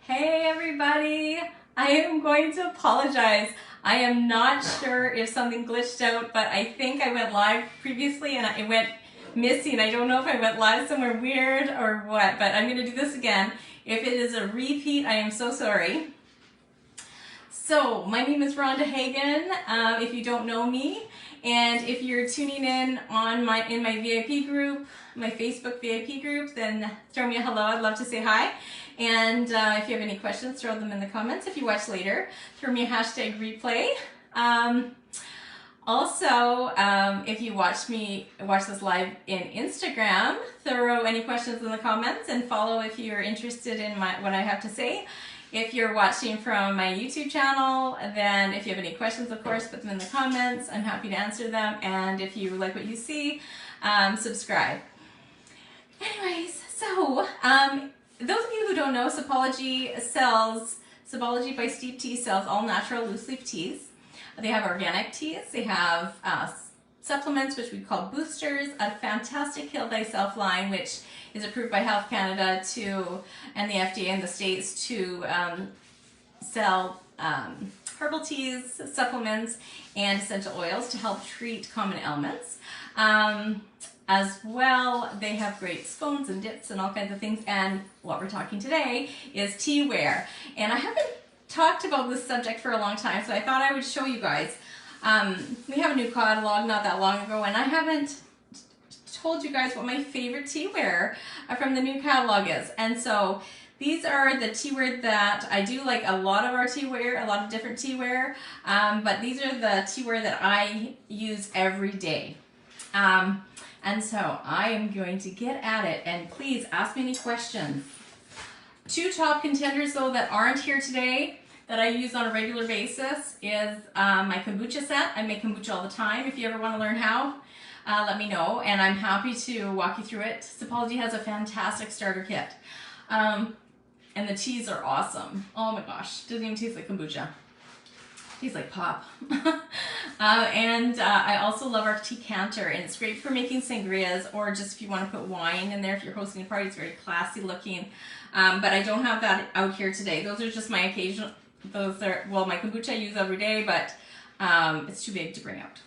Hey everybody! I am going to apologize. I am not sure if something glitched out, but I think I went live previously and it went missing. I don't know if I went live somewhere weird or what, but I'm going to do this again. If it is a repeat, I am so sorry. So, my name is Rhonda Hagen, if you don't know me, and if you're tuning in on my VIP group, my Facebook VIP group, then throw me a hello. I'd love to say hi. And if you have any questions, throw them in the comments. If you watch later, throw me a hashtag replay. Also, if you watch this live in Instagram, throw any questions in the comments and follow if you're interested in what I have to say. If you're watching from my YouTube channel, then if you have any questions, of course, put them in the comments. I'm happy to answer them. And if you like what you see, subscribe. Anyways, so those of you who don't know, Sipology by Steep Tea sells all natural loose leaf teas. They have organic teas. They have supplements, which we call boosters, a fantastic Kill Thyself line, which is approved by Health Canada and the FDA in the States to sell herbal teas, supplements, and essential oils to help treat common ailments. As well, they have great scones and dips and all kinds of things. And what we're talking today is Teaware. And I haven't talked about this subject for a long time, so I thought I would show you guys. We have a new catalog not that long ago, and I haven't told you guys what my favorite teaware from the new catalog is. And so these are the teaware that I do like a lot of our teaware, a lot of different teaware, but these are the teaware that I use every day. And so I am going to get at it, and please ask me any questions. Two top contenders though that aren't here today that I use on a regular basis is my kombucha set. I make kombucha all the time. If you ever want to learn how, let me know, and I'm happy to walk you through it. Sipology has a fantastic starter kit. And the teas are awesome. Oh my gosh, doesn't even taste like kombucha. Tastes like pop. I also love our tea canter, and it's great for making sangrias, or just if you want to put wine in there if you're hosting a party. It's very classy looking. But I don't have that out here today. Those are just my occasional, my kombucha I use every day, but it's too big to bring out.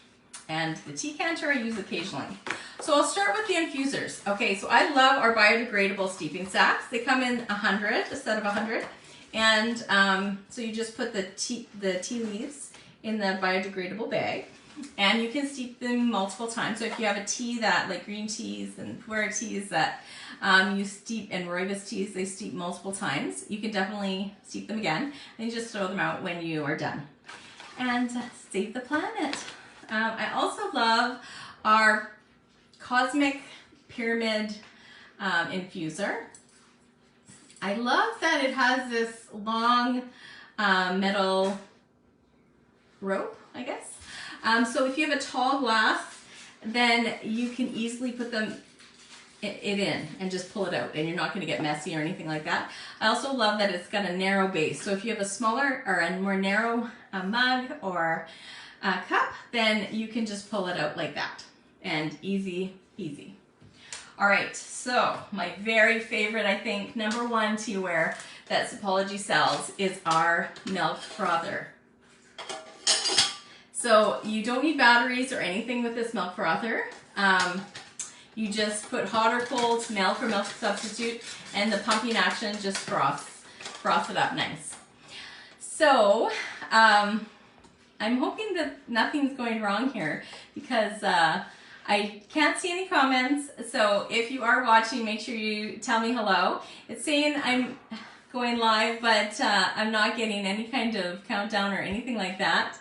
And the tea canter I use occasionally. So I'll start with the infusers. Okay, so I love our biodegradable steeping sacks. They come in 100, a set of 100. And so you just put the tea leaves in the biodegradable bag, and you can steep them multiple times. So if you have a tea that, like green teas and pu'er teas that you steep, and rooibos teas, they steep multiple times, you can definitely steep them again, and you just throw them out when you are done. And save the planet. I also love our Cosmic Pyramid infuser. I love that it has this long metal rope, I guess. So if you have a tall glass, then you can easily put it in and just pull it out, and you're not going to get messy or anything like that. I also love that it's got a narrow base. So if you have a smaller or a more narrow mug or cup, then you can just pull it out like that, and easy peasy. All right, so my very favorite, I think, #1 teaware that Sipology sells is our milk frother. So you don't need batteries or anything with this milk frother. You just put hot or cold milk or milk substitute, and the pumping action just froths it up nice. So I'm hoping that nothing's going wrong here, because I can't see any comments. So if you are watching, make sure you tell me hello. It's saying I'm going live, but I'm not getting any kind of countdown or anything like that.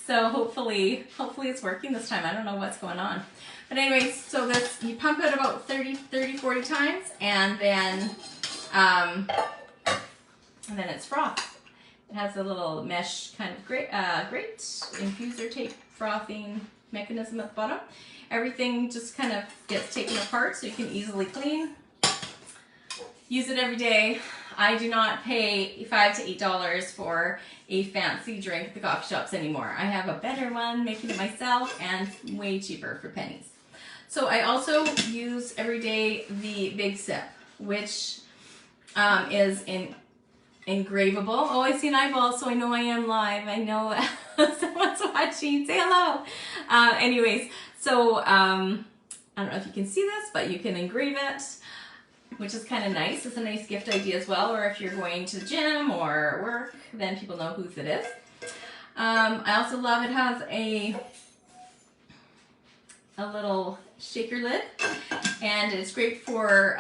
So hopefully it's working this time. I don't know what's going on. But anyways, so you pump it about 30, 40 times, and then it's froth. It has a little mesh kind of great infuser tape frothing mechanism at the bottom. Everything just kind of gets taken apart so you can easily clean. Use it every day. I do not pay $5 to $8 for a fancy drink at the coffee shops anymore. I have a better one, making it myself, and way cheaper for pennies. So I also use every day the Big Sip, which is in engravable. Oh, I see an eyeball, so I know I am live. I know someone's watching. Say hello. Anyways, so I don't know if you can see this, but you can engrave it, which is kind of nice. It's a nice gift idea as well, or if you're going to the gym or work, then people know whose it is. I also love it has a little shaker lid, and it's great for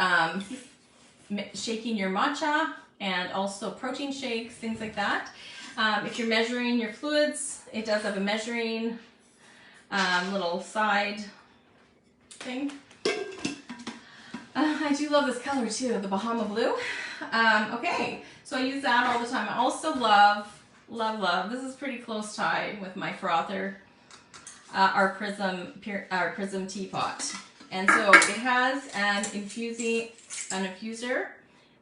shaking your matcha and also protein shakes, things like that. If you're measuring your fluids, it does have a measuring little side thing. I do love this color too, the Bahama blue. Okay, so I use that all the time. I also love, this is pretty close tied with my frother, our prism teapot. And so it has an infuser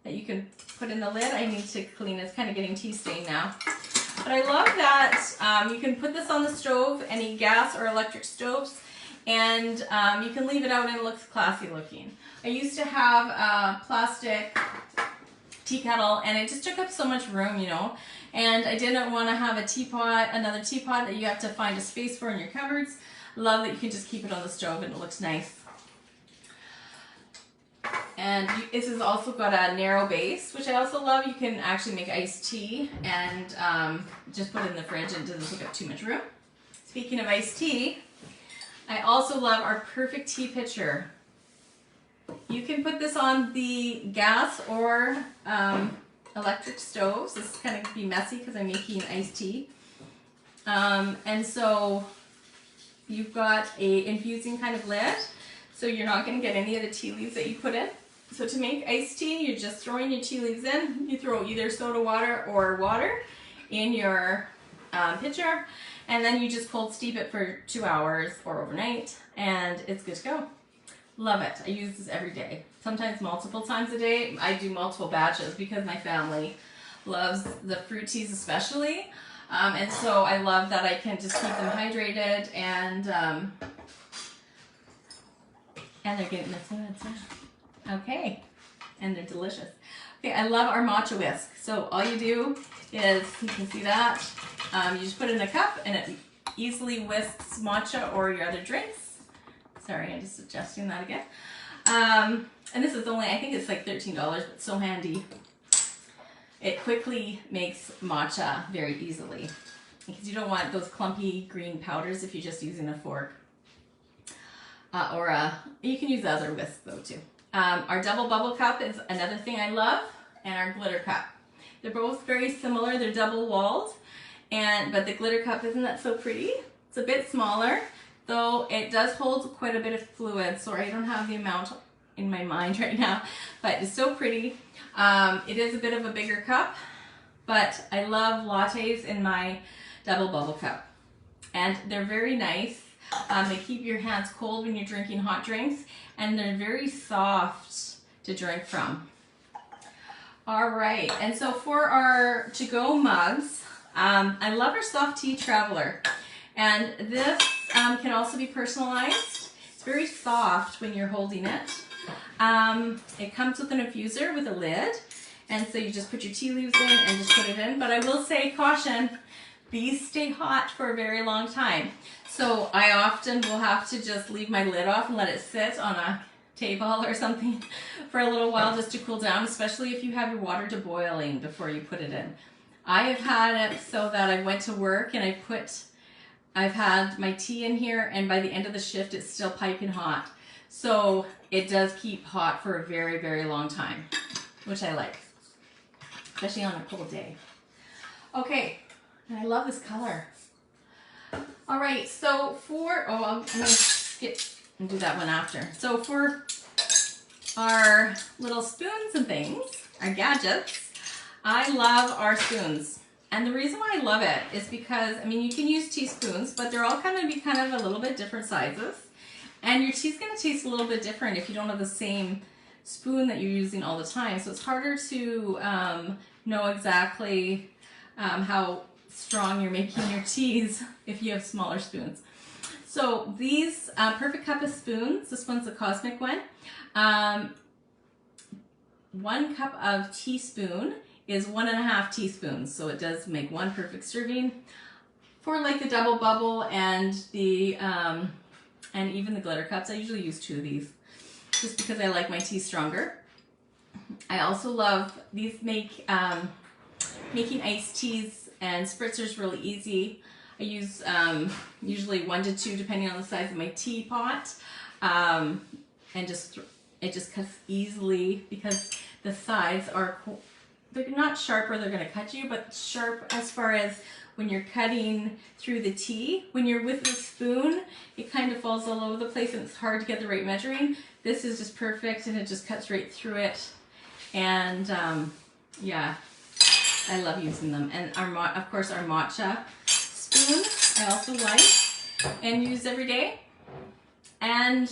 that you can put in the lid. I need to clean it. It's kind of getting tea stained now. But I love that you can put this on the stove, any gas or electric stoves, and you can leave it out and it looks classy looking. I used to have a plastic tea kettle and it just took up so much room, you know, and I didn't want to have a teapot, another teapot that you have to find a space for in your cupboards. Love that you can just keep it on the stove and it looks nice. And this has also got a narrow base, which I also love. You can actually make iced tea and just put it in the fridge and it doesn't take up too much room. Speaking of iced tea, I also love our perfect tea pitcher. You can put this on the gas or electric stoves. This is kind of be messy because I'm making iced tea. And so you've got a infusing kind of lid, so you're not going to get any of the tea leaves that you put in. So to make iced tea, you're just throwing your tea leaves in. You throw either soda water or water in your pitcher, and then you just cold steep it for 2 hours or overnight, and it's good to go. Love it. I use this every day, sometimes multiple times a day. I do multiple batches because my family loves the fruit teas especially, and so I love that I can just keep them hydrated, and they're getting the fluids. Okay, and they're delicious. Okay, I love our matcha whisk. So all you do is, you can see that, you just put it in a cup and it easily whisks matcha or your other drinks. Sorry, I'm just adjusting that again. And this is only, I think it's like $13, but it's so handy. It quickly makes matcha very easily because you don't want those clumpy green powders if you're just using a fork. You can use the other whisk though too. Our double bubble cup is another thing I love, and our glitter cup. They're both very similar. They're double walled, but the glitter cup, isn't that so pretty? It's a bit smaller, though it does hold quite a bit of fluid. Sorry, I don't have the amount in my mind right now, but it's so pretty. It is a bit of a bigger cup, but I love lattes in my double bubble cup, and they're very nice. They keep your hands cold when you're drinking hot drinks, and they're very soft to drink from. All right, and so for our to-go mugs, I love our soft tea traveler, and this can also be personalized. It's very soft when you're holding it. It comes with an infuser with a lid, and so you just put your tea leaves in and just put it in. But I will say, caution, these stay hot for a very long time. So I often will have to just leave my lid off and let it sit on a table or something for a little while just to cool down, especially if you have your water to boiling before you put it in. I have had it so that I went to work and I've had my tea in here, and by the end of the shift it's still piping hot. So it does keep hot for a very, very long time, which I like, especially on a cold day. Okay, and I love this color. All right, so I'm going to skip and do that one after. So for our little spoons and things, our gadgets, I love our spoons. And the reason why I love it is because, I mean, you can use teaspoons, but they're all going to be kind of a little bit different sizes. And your tea's going to taste a little bit different if you don't have the same spoon that you're using all the time. So it's harder to know exactly how strong you're making your teas if you have smaller spoons. So these Perfect Cup of spoons, this one's the cosmic one. 1 cup of teaspoon is 1.5 teaspoons. So it does make one perfect serving for like the double bubble and the and even the glitter cups. I usually use 2 of these just because I like my tea stronger. I also love these making iced teas and spritzers really easy. I use usually 1 to 2 depending on the size of my teapot, and it just cuts easily because the sides are, they're not sharp or they're going to cut you, but sharp as far as when you're cutting through the tea. When you're with the spoon, it kind of falls all over the place and it's hard to get the right measuring. This is just perfect and it just cuts right through it. And yeah, I love using them. And of course our matcha spoon I also like and use every day. And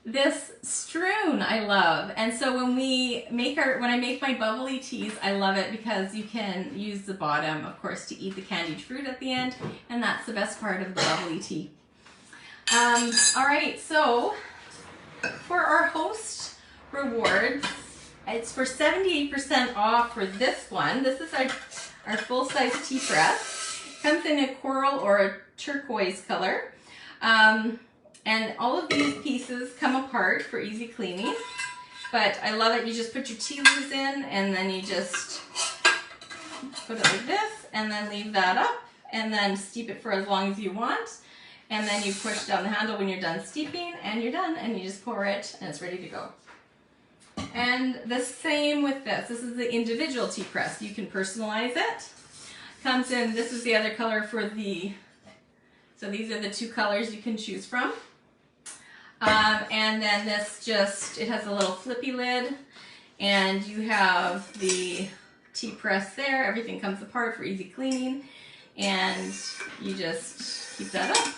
this strewn I love. And so when I make my bubbly teas, I love it because you can use the bottom, of course, to eat the candied fruit at the end, and that's the best part of the bubbly tea. All right, so for our host rewards, it's for 78% off for this one. This is our full-size tea press. It comes in a coral or a turquoise color. And all of these pieces come apart for easy cleaning. But I love it. You just put your tea leaves in and then you just put it like this and then leave that up and then steep it for as long as you want. And then you push down the handle when you're done steeping and you're done, and you just pour it and it's ready to go. And the same with this. This is the individual tea press. You can personalize it. Comes in, this is the other color for the, so these are the 2 colors you can choose from. And then this it has a little flippy lid, and you have the tea press there. Everything comes apart for easy cleaning, and you just keep that up.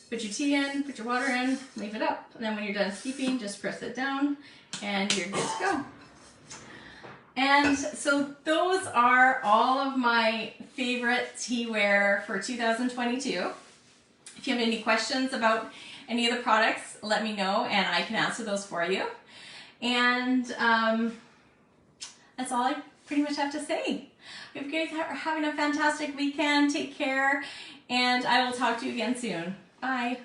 Put your tea in, put your water in, leave it up, and then when you're done steeping, just press it down, and you're good to go. And so those are all of my favorite teaware for 2022. If you have any questions about any of the products, let me know and I can answer those for you. And that's all I pretty much have to say. If you guys are having a fantastic weekend, take care, and I will talk to you again soon. Bye.